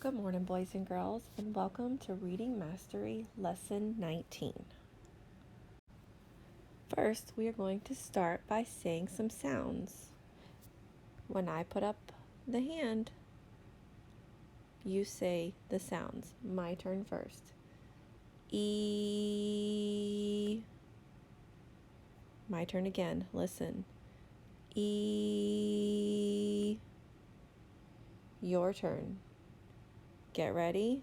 Good morning, boys and girls, and welcome to Reading Mastery Lesson 19. First, we are going to start by saying some sounds. When I put up the hand, you say the sounds. My turn first. E. My turn again. Listen. E. Your turn. Get ready.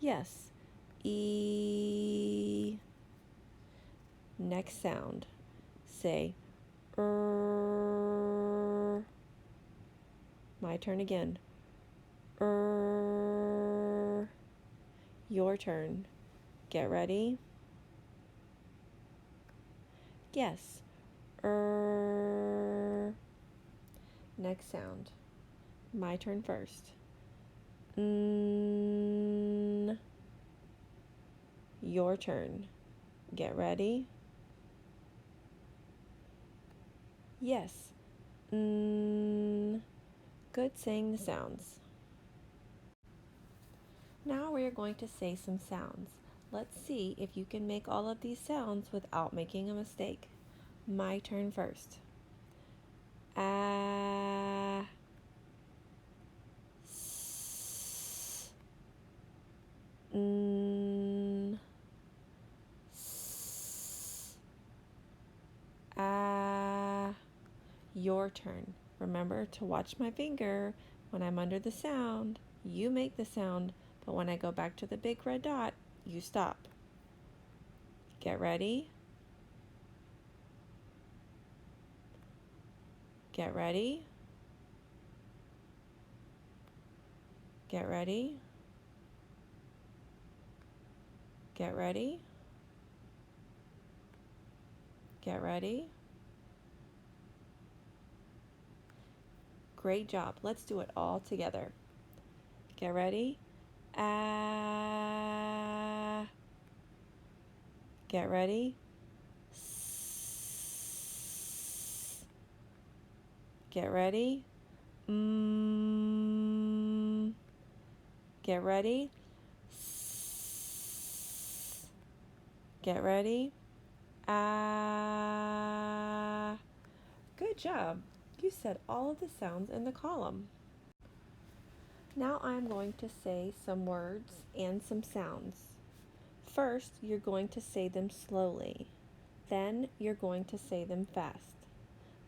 Yes. E. Next sound. Say My turn again. Your turn. Get ready. Yes. Next sound. My turn first. Your turn. Get ready. Yes. Good saying the sounds. Now we are going to say some sounds. Let's see if you can make all of these sounds without making a mistake. My turn first. Ah. S. N. S. Ah. Your turn. Remember to watch my finger. When I'm under the sound, you make the sound, but when I go back to the big red dot, you stop. Get ready. Get ready. Get ready. Get ready. Get ready. Great job. Let's do it all together. Get ready. Ah. Get ready. S. Get ready. Get ready. S. Get ready. Ah. Good job. You said all of the sounds in the column. Now I'm going to say some words and some sounds. First, you're going to say them slowly. Then you're going to say them fast.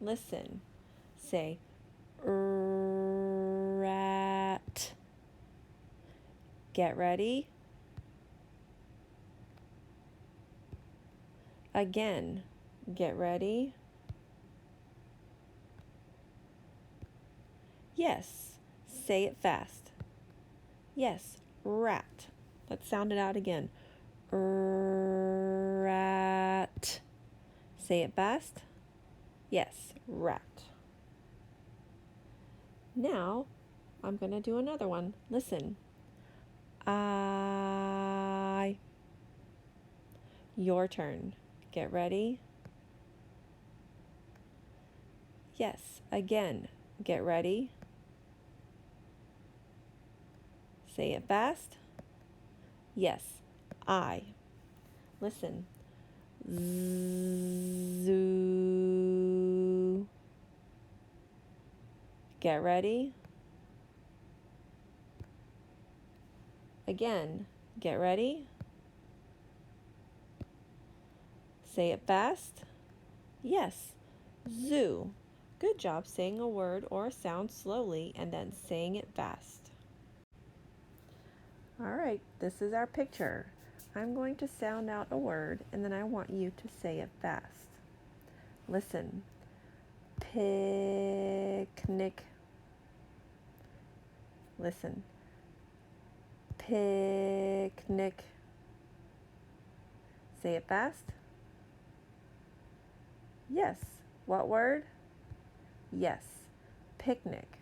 Listen. Say rat. Get ready. Again. Get ready. Yes. Say it fast. Yes. Rat. Let's sound it out again. Rat. Say it fast. Yes. Rat. Now, I'm going to do another one. Listen. I. Your turn. Get ready. Yes. Again. Get ready. Say it fast. Yes. I. Listen. Zoo. Get ready. Again. Get ready. Say it fast. Yes. Zoo. Good job saying a word or a sound slowly and then saying it fast. All right, this is our picture. I'm going to sound out a word and then I want you to say it fast. Listen. Picnic. Listen. Picnic. Say it fast. Yes. What word? Yes. Picnic.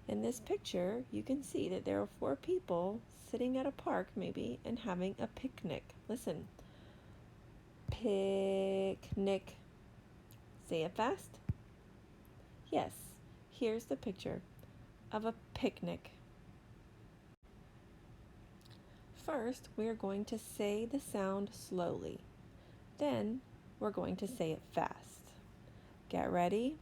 In this picture, you can see that there are 4 people sitting at a park maybe and having a picnic. Listen. Picnic. Say it fast. Yes. Here's the picture. of a picnic. First, we are going to say the sound slowly. Then, we're going to say it fast. Get ready?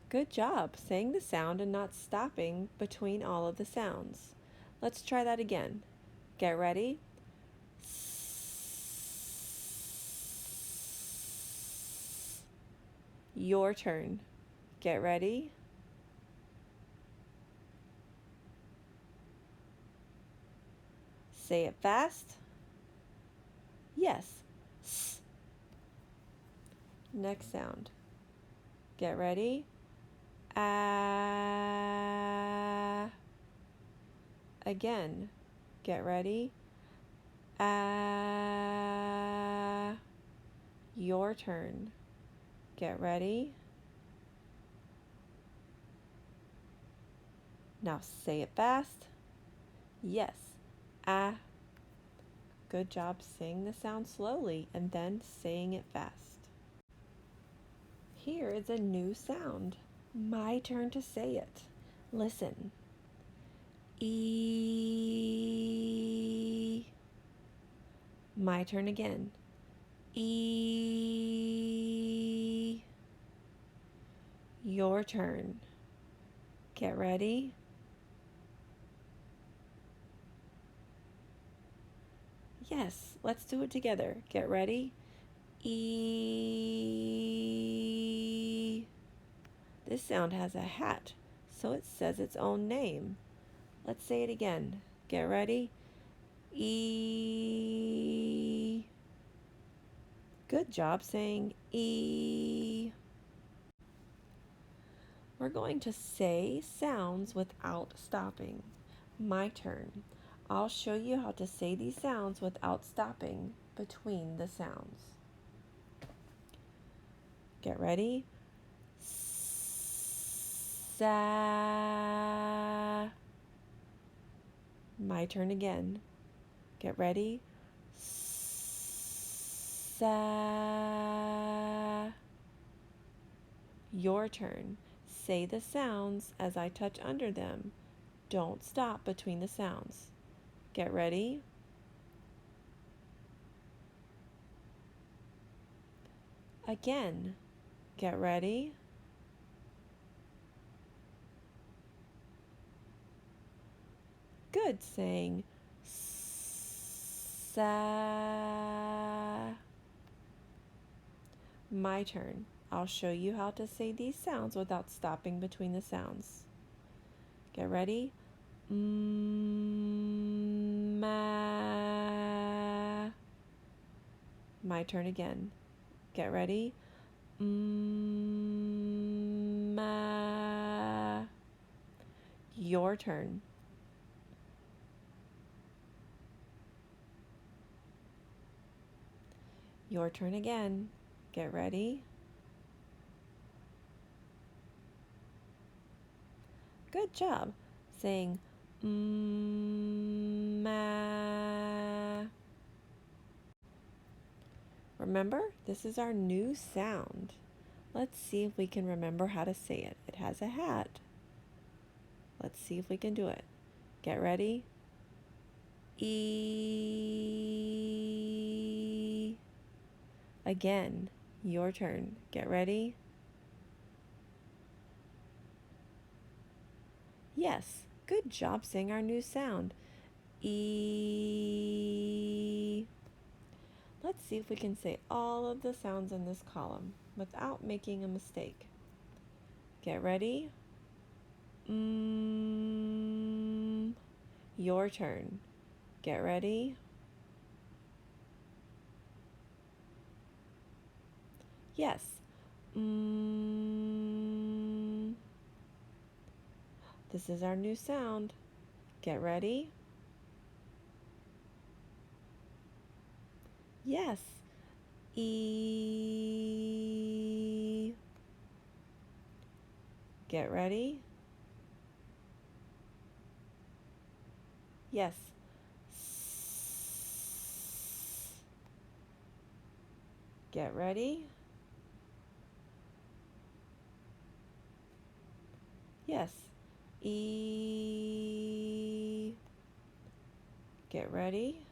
Good job saying the sound and not stopping between all of the sounds. Let's try that again. Get ready? Your turn. Get ready? Say it fast. Yes. S. Next sound. Get ready? Ah. Again. Get ready? Ah. Your turn. Get ready? Now say it fast. Yes. Ah. Good job saying the sound slowly and then saying it fast. Here is a new sound. My turn to say it. Listen. E. My turn again. E. Your turn. Get ready. Yes, let's do it together. Get ready. E. This sound has a hat, so it says its own name. Let's say it again. Get ready. E. Good job saying E. We're going to say sounds without stopping. My turn. I'll show you how to say these sounds without stopping between the sounds. Get ready. Sa. My turn again. Get ready. Sa. Your turn. Say the sounds as I touch under them. Don't stop between the sounds. Get ready. Again. Get ready. Good, saying sa. My turn. I'll show you how to say these sounds without stopping between the sounds. Get ready? Ma. My turn again. Get ready? Ma. Your turn. Your turn again. Get ready? Good job saying ma. Remember, this is our new sound. Let's see if we can remember how to say it. It has a hat. Let's see if we can do it. Get ready? E. Again, your turn. Get ready? Yes, good job saying our new sound. E. Let's see if we can say all of the sounds in this column without making a mistake. Get ready? Your turn. Get ready? Yes. This is our new sound. Get ready? Yes. E. Get ready? Yes. S. Get ready? Yes. E. Get ready.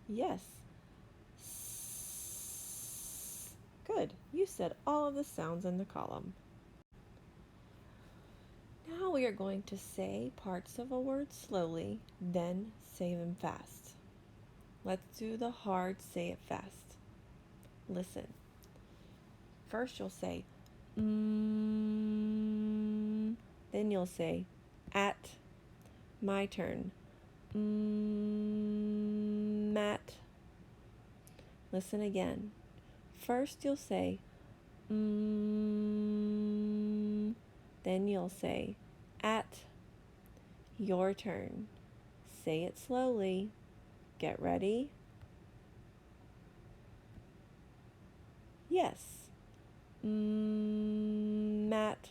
Yes. S. Good. You said all of the sounds in the column. Now we are going to say parts of a word slowly, then say them fast. Let's do the hard say it fast. Listen. First you'll say then you'll say at. My turn. Mat. Listen again. First you'll say then you'll say at. Your turn. Say it slowly. Get ready. Yes. Mat.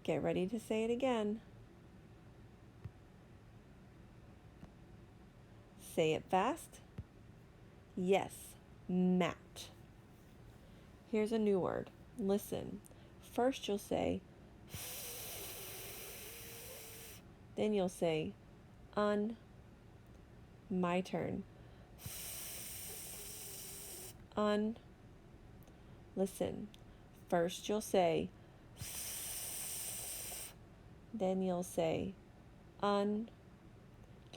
Get ready to say it again. Say it fast. Yes. Mat. Here's a new word. Listen. First you'll say then you'll say My turn. Listen. First you'll say then you'll say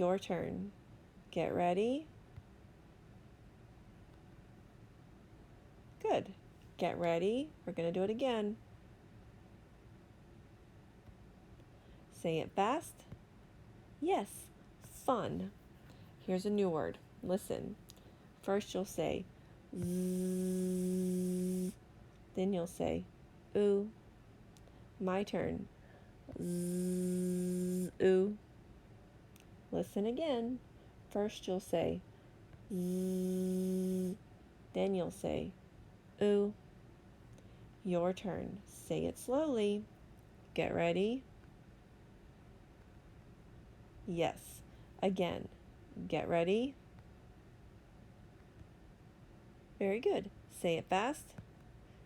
Your turn. Get ready. Good. Get ready. We're going to do it again. Say it fast. Yes. Fun. Here's a new word. Listen. First you'll say zzz. Then you'll say ooh. My turn. Zzz, ooh. Listen again. First you'll say zzz. Then you'll say ooh. Your turn. Say it slowly. Get ready. Yes. Again. Get ready. Very good. Say it fast.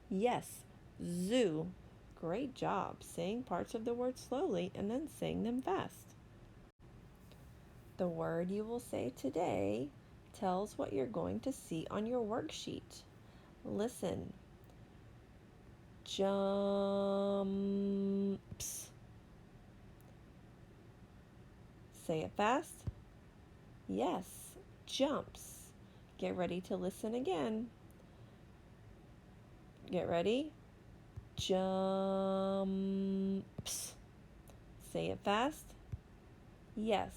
Yes. Zoo. Great job saying parts of the word slowly and then saying them fast. The word you will say today tells what you're going to see on your worksheet. Listen. Jumps. Say it fast. Yes. Jumps. Get ready to listen again. Get ready. Jumps. Say it fast. Yes.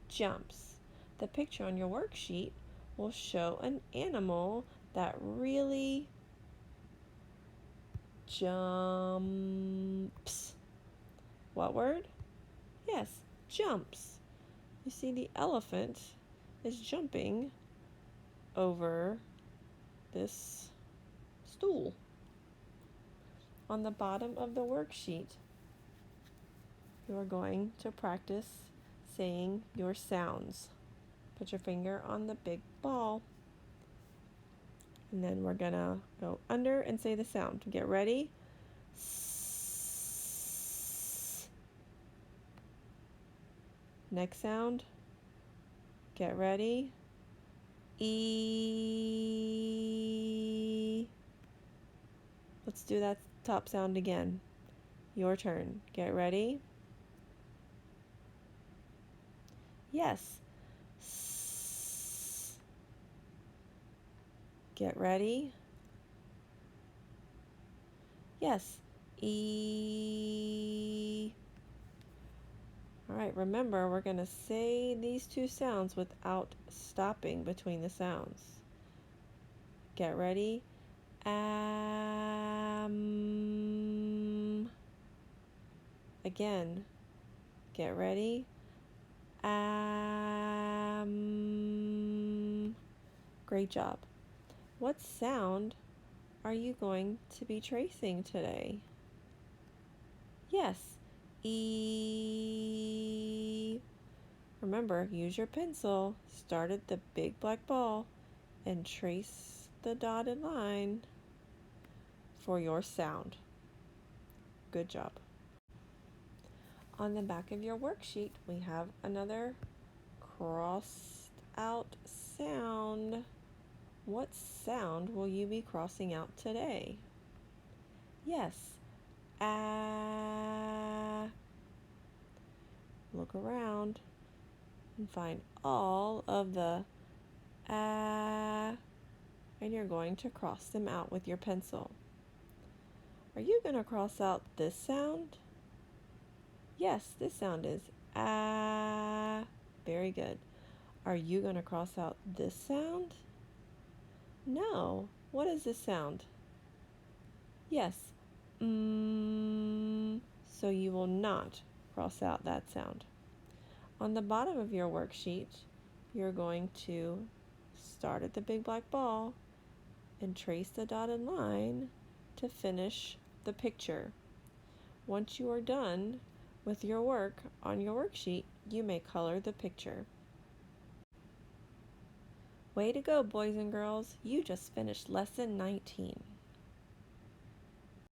Jumps. The picture on your worksheet will show an animal that really jumps. What word? Yes, jumps. You see the elephant is jumping over this stool. On the bottom of the worksheet, you are going to practice saying your sounds. Put your finger on the big ball. And then we're gonna go under and say the sound. Get ready. S. Next sound. Get ready. E. Let's do that top sound again. Your turn. Get ready. Yes. S. Get ready. Yes. E. All right, remember, we're going to say these two sounds without stopping between the sounds. Get ready. Again. Get ready. Great job. What sound are you going to be tracing today? Yes. E. Remember, use your pencil. Start at the big black ball and trace the dotted line. for your sound. Good job. On the back of your worksheet, we have another crossed out sound. What sound will you be crossing out today? Yes, ah. Look around and find all of the ah, and you're going to cross them out with your pencil. Are you going to cross out this sound? Yes, this sound is ah. Very good. Are you going to cross out this sound? No. What is this sound? Yes. So you will not cross out that sound. On the bottom of your worksheet, you're going to start at the big black ball and trace the dotted line to finish the picture. Once you are done with your work on your worksheet, you may color the picture. Way to go, boys and girls. You just finished lesson 19.